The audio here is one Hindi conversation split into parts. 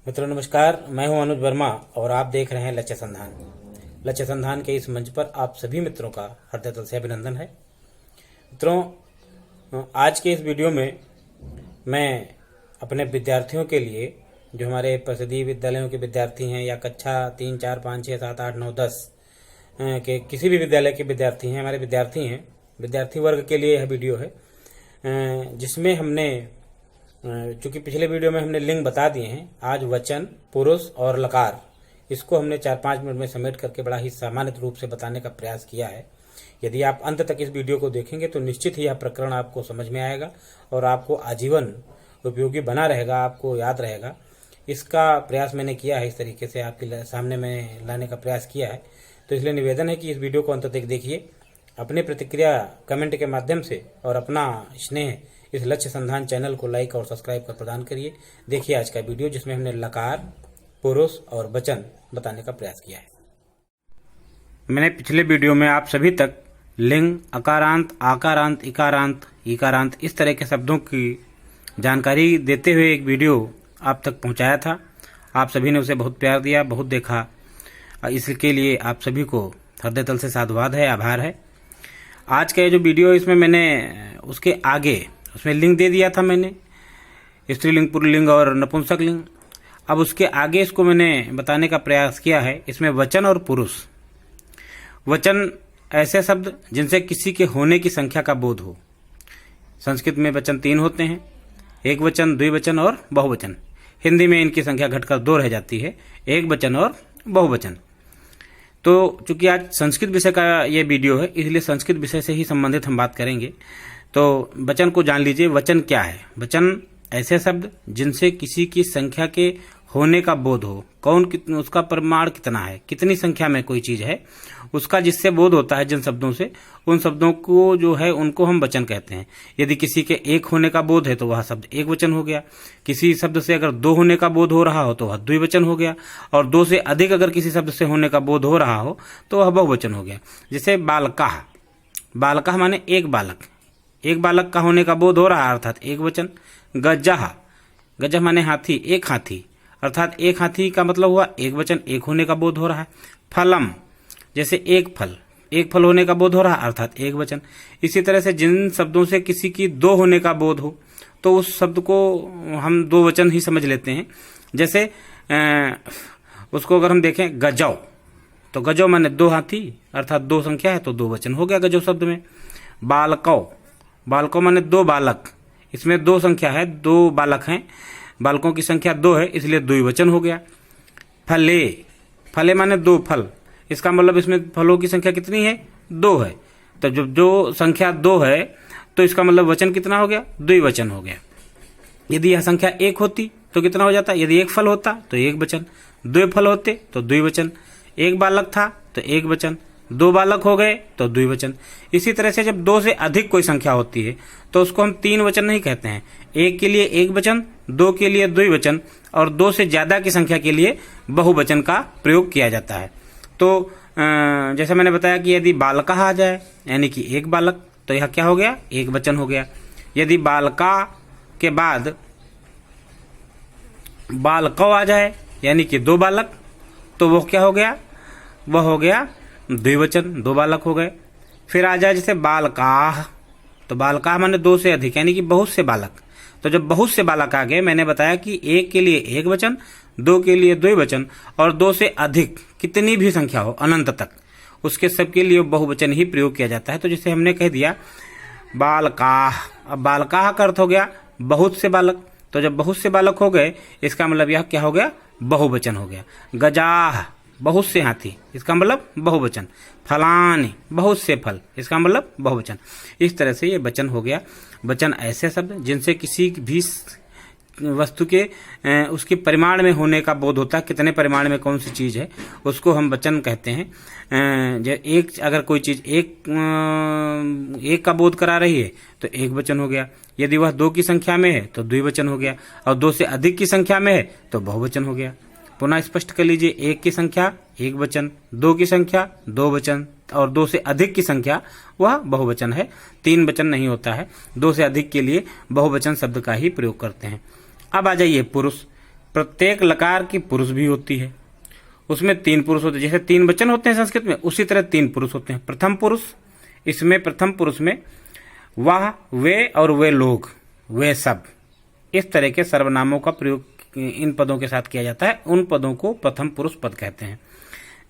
मित्रों नमस्कार, मैं हूं अनुज वर्मा और आप देख रहे हैं लक्ष्य संधान। लक्ष्य संधान के इस मंच पर आप सभी मित्रों का हृदय तल से अभिनंदन है। मित्रों, आज के इस वीडियो में मैं अपने विद्यार्थियों के लिए, जो हमारे प्रसिद्धि विद्यालयों के विद्यार्थी हैं या कक्षा 3, 4, 5, 6, 7, 8, 9, 10 के किसी भी विद्यालय के विद्यार्थी हैं, हमारे विद्यार्थी हैं, विद्यार्थी वर्ग के लिए यह वीडियो है, जिसमें हमने, चूंकि पिछले वीडियो में हमने लिंग बता दिए हैं, आज वचन, पुरुष और लकार, इसको हमने 4-5 मिनट में समेट करके बड़ा ही सामान्य रूप से बताने का प्रयास किया है। यदि आप अंत तक इस वीडियो को देखेंगे तो निश्चित ही यह प्रकरण आपको समझ में आएगा और आपको आजीवन उपयोगी बना रहेगा, आपको याद रहेगा। इसका प्रयास मैंने किया है, इस तरीके से आपके सामने में लाने का प्रयास किया है। तो इसलिए निवेदन है कि इस वीडियो को अंत तक देखिए, अपनी प्रतिक्रिया कमेंट के माध्यम से और अपना स्नेह इस लक्ष्य संधान चैनल को लाइक और सब्सक्राइब कर प्रदान करिए। देखिए आज का वीडियो, जिसमें हमने लकार, पुरुष और वचन बताने का प्रयास किया है। मैंने पिछले वीडियो में आप सभी तक लिंग, अकारांत, आकारांत, इकारांत, ईकारांत, इस तरह के शब्दों की जानकारी देते हुए एक वीडियो आप तक पहुंचाया था। आप सभी ने उसे बहुत प्यार दिया, बहुत देखा। इसके लिए आप सभी को हृदय तल से साधुवाद है, आभार है। आज का ये जो वीडियो, इसमें मैंने उसके आगे उसमें लिंग दे दिया था, मैंने स्त्रीलिंग, पुल्लिंग और नपुंसक लिंग। अब उसके आगे इसको मैंने बताने का प्रयास किया है। इसमें वचन और पुरुष। वचन ऐसे शब्द जिनसे किसी के होने की संख्या का बोध हो। संस्कृत में वचन 3 होते हैं, एक वचन, द्विवचन और बहुवचन। हिंदी में इनकी संख्या घटकर 2 रह जाती है, एक वचन और बहुवचन। तो चूंकि आज संस्कृत विषय का ये वीडियो है, इसलिए संस्कृत विषय से ही संबंधित हम बात करेंगे। तो वचन को जान लीजिए। वचन क्या है? वचन ऐसे शब्द जिनसे किसी की संख्या के होने का बोध हो। उसका प्रमाण कितना है, कितनी संख्या में कोई चीज है, उसका जिससे बोध होता है, जिन शब्दों से, उन शब्दों को जो है उनको हम वचन कहते हैं। यदि किसी के एक होने का बोध है तो वह शब्द एक वचन हो गया। किसी शब्द से अगर 2 होने का बोध हो रहा हो तो वह द्विवचन हो गया। और 2 से अधिक अगर किसी शब्द से होने का बोध हो रहा हो तो वह बहुवचन हो गया। जैसे बालकाः, बालकाः माने एक बालक, एक बालक का होने का बोध हो रहा, अर्थात एक वचन। गजः, गजः माने हाथी, एक हाथी, अर्थात एक हाथी का मतलब हुआ एक वचन, एक होने का बोध हो रहा है। फलम, जैसे एक फल होने का बोध हो रहा, अर्थात एक वचन। इसी तरह से जिन शब्दों से किसी की 2 होने का बोध हो तो उस शब्द को हम 2 वचन ही समझ लेते हैं। जैसे उसको अगर हम देखें गजौ, तो गजौ माने 2 हाथी, अर्थात 2 संख्या है तो 2 वचन हो गया गजौ शब्द में। बालकौ, बालकों माने 2 बालक, इसमें 2 संख्या है, 2 बालक हैं, बालकों की संख्या 2 है, इसलिए द्विवचन हो गया। फले, फले माने 2 फल, इसका मतलब इसमें फलों की संख्या कितनी है? 2 है। तो जब जो संख्या 2 है तो इसका मतलब वचन कितना हो गया? द्विवचन हो गया। यदि यह संख्या 1 होती तो कितना हो जाता? यदि 1 फल होता तो एक वचन, 2 फल होते तो द्विवचन, 1 बालक था तो एक वचन, 2 बालक हो गए तो द्विवचन। इसी तरह से जब 2 से अधिक कोई संख्या होती है तो उसको हम 3 वचन नहीं कहते हैं। 1 के लिए एक वचन, 2 के लिए द्विवचन और 2 से ज्यादा की संख्या के लिए बहुवचन का प्रयोग किया जाता है। तो जैसा मैंने बताया कि यदि बालकाः आ जाए यानी कि एक बालक, तो यह क्या हो गया? एक वचन हो गया। यदि बालका के बाद बालकौ आ जाए यानी कि 2 बालक, तो वो क्या हो गया? वह हो गया द्विवचन, 2 बालक हो गए। फिर आ जाए जैसे बालकाः, तो बालकाः माने 2 से अधिक यानी कि बहुत से बालक। तो जब बहुत से बालक आ गए, मैंने बताया कि 1 के लिए एक वचन, 2 के लिए द्विवचन और 2 से अधिक कितनी भी संख्या हो अनंत तक, उसके सबके लिए बहुवचन ही प्रयोग किया जाता है। तो जैसे हमने कह दिया बालकाः, अब बालकाः का अर्थ हो गया बहुत से बालक। तो जब बहुत से बालक हो गए, इसका मतलब यह क्या हो गया? बहुवचन हो गया। गजाः, बहुत से हाथी, इसका मतलब बहुवचन। फलानि, बहुत से फल, इसका मतलब बहुवचन। इस तरह से ये वचन हो गया। वचन ऐसे शब्द जिनसे किसी भी वस्तु के उसके परिमाण में होने का बोध होता है, कितने परिमाण में कौन सी चीज है, उसको हम वचन कहते हैं। एक अगर कोई चीज एक का बोध करा रही है तो एक वचन हो गया। यदि वह 2 की संख्या में है तो द्विवचन हो गया, और 2 से अधिक की संख्या में है तो बहुवचन हो गया। पुनः स्पष्ट कर लीजिए, 1 की संख्या एक वचन, 2 की संख्या 2 वचन और 2 से अधिक की संख्या वह बहुवचन है, 3 वचन नहीं होता है। 2 से अधिक के लिए बहुवचन शब्द का ही प्रयोग करते हैं। अब आ जाइए पुरुष। प्रत्येक लकार की पुरुष भी होती है, उसमें 3 पुरुष होते हैं। जैसे 3 वचन होते हैं संस्कृत में, उसी तरह 3 पुरुष होते हैं। प्रथम पुरुष, इसमें प्रथम पुरुष में वह, वे और वे लोग, वे सब, इस तरह के सर्वनामों का प्रयोग इन पदों के साथ किया जाता है। उन पदों को प्रथम पुरुष पद कहते हैं।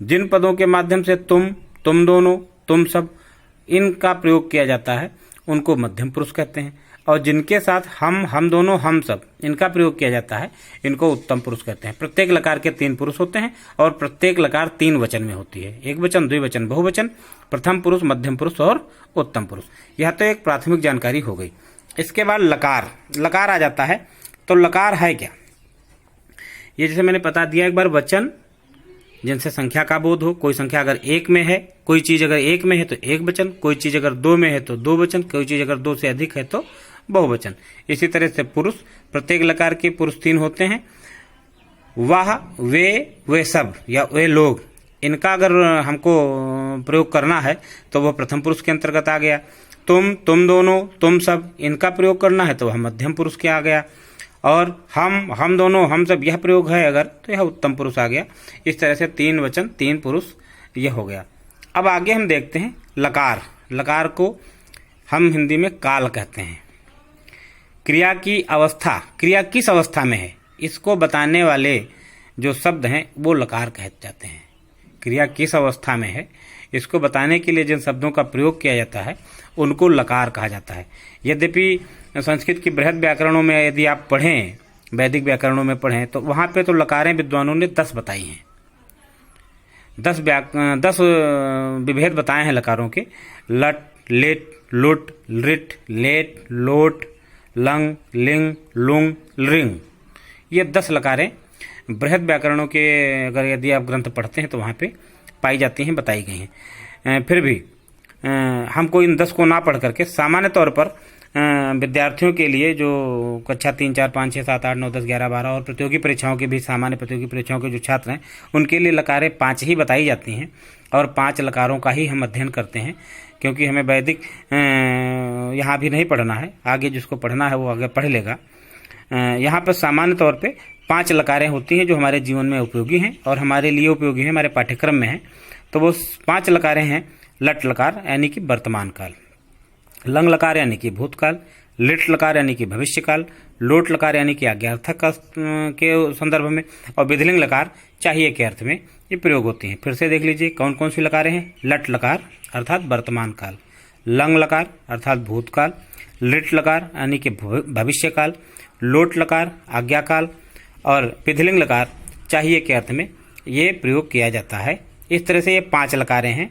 जिन पदों के माध्यम से तुम, तुम दोनों, तुम सब, इनका प्रयोग किया जाता है उनको मध्यम पुरुष कहते हैं। और जिनके साथ हम, हम दोनों, हम सब, इनका प्रयोग किया जाता है, इनको उत्तम पुरुष कहते हैं। प्रत्येक लकार के 3 पुरुष होते हैं और प्रत्येक लकार 3 वचन में होती है, एक वचन, द्विवचन, बहुवचन, प्रथम पुरुष, मध्यम पुरुष और उत्तम पुरुष। यह तो एक प्राथमिक जानकारी हो गई। इसके बाद लकार, लकार आ जाता है। तो लकार है क्या? ये जैसे मैंने बता दिया एक बार, वचन जिनसे संख्या का बोध हो। कोई संख्या अगर 1 में है, कोई चीज अगर 1 में है तो 1 वचन, कोई चीज अगर 2 में है तो 2 वचन, कोई चीज अगर 2 से अधिक है तो बहुवचन। इसी तरह से पुरुष, प्रत्येक लकार के पुरुष 3 होते हैं। वह, वे सब या वे लोग, इनका अगर हमको प्रयोग करना है तो वह प्रथम पुरुष के अंतर्गत आ गया। तुम, तुम दोनों, तुम सब, इनका प्रयोग करना है तो वह मध्यम पुरुष के आ गया। और हम दोनों, हम सब, यह प्रयोग है अगर तो यह उत्तम पुरुष आ गया। इस तरह से 3 वचन 3 पुरुष यह हो गया। अब आगे हम देखते हैं लकार। लकार को हम हिंदी में काल कहते हैं। क्रिया की अवस्था, क्रिया किस अवस्था में है, इसको बताने वाले जो शब्द हैं वो लकार कहे जाते हैं। क्रिया किस अवस्था में है, इसको बताने के लिए जिन शब्दों का प्रयोग किया जाता है उनको लकार कहा जाता है। यद्यपि संस्कृत की बृहद व्याकरणों में यदि आप पढ़ें, वैदिक व्याकरणों में पढ़ें, तो वहां पे तो लकारें विद्वानों ने 10 बताई हैं। 10 विभेद बताए हैं लकारों के। लट, लिट, लुट, लिट, लेट, लोट, लंग, लिंग, लुंग, लिंग, ये 10 लकारें बृहद व्याकरणों के अगर यदि आप ग्रंथ पढ़ते हैं तो वहाँ पे पाई जाती हैं, बताई गई हैं। फिर भी हमको इन 10 को ना पढ़ करके सामान्य तौर पर विद्यार्थियों के लिए जो कक्षा 3, 4, 5, 6, 7, 8, 9, 10, 11, 12 और प्रतियोगी परीक्षाओं के भी, सामान्य प्रतियोगी परीक्षाओं के जो छात्र हैं उनके लिए लकारें 5 ही बताई जाती हैं और 5 लकारों का ही हम अध्ययन करते हैं, क्योंकि हमें वैदिक यहाँ भी नहीं पढ़ना है। आगे जिसको पढ़ना है वो आगे पढ़ लेगा। यहाँ पर सामान्य तौर पे 5 लकारें होती हैं जो हमारे जीवन में उपयोगी हैं और हमारे लिए उपयोगी हैं, हमारे पाठ्यक्रम में हैं। तो वो 5 लकारें हैं। लट लकार यानी कि वर्तमान काल, लंग लकार यानी कि भूतकाल, लिट लकार यानी कि भविष्य काल, लोट लकार यानी कि आज्ञार्थक के संदर्भ में, और विधिलिंग लकार चाहिए के अर्थ में ये प्रयोग होती हैं। फिर से देख लीजिए कौन कौन सी लकारें हैं। लट लकार अर्थात वर्तमान काल, लंग लकार अर्थात भूतकाल, लिट लकार यानी कि भविष्य काल, लोट लकार आज्ञा काल और विधिलिंग लकार चाहिए के अर्थ में ये प्रयोग किया जाता है। इस तरह से ये 5 लकारें हैं।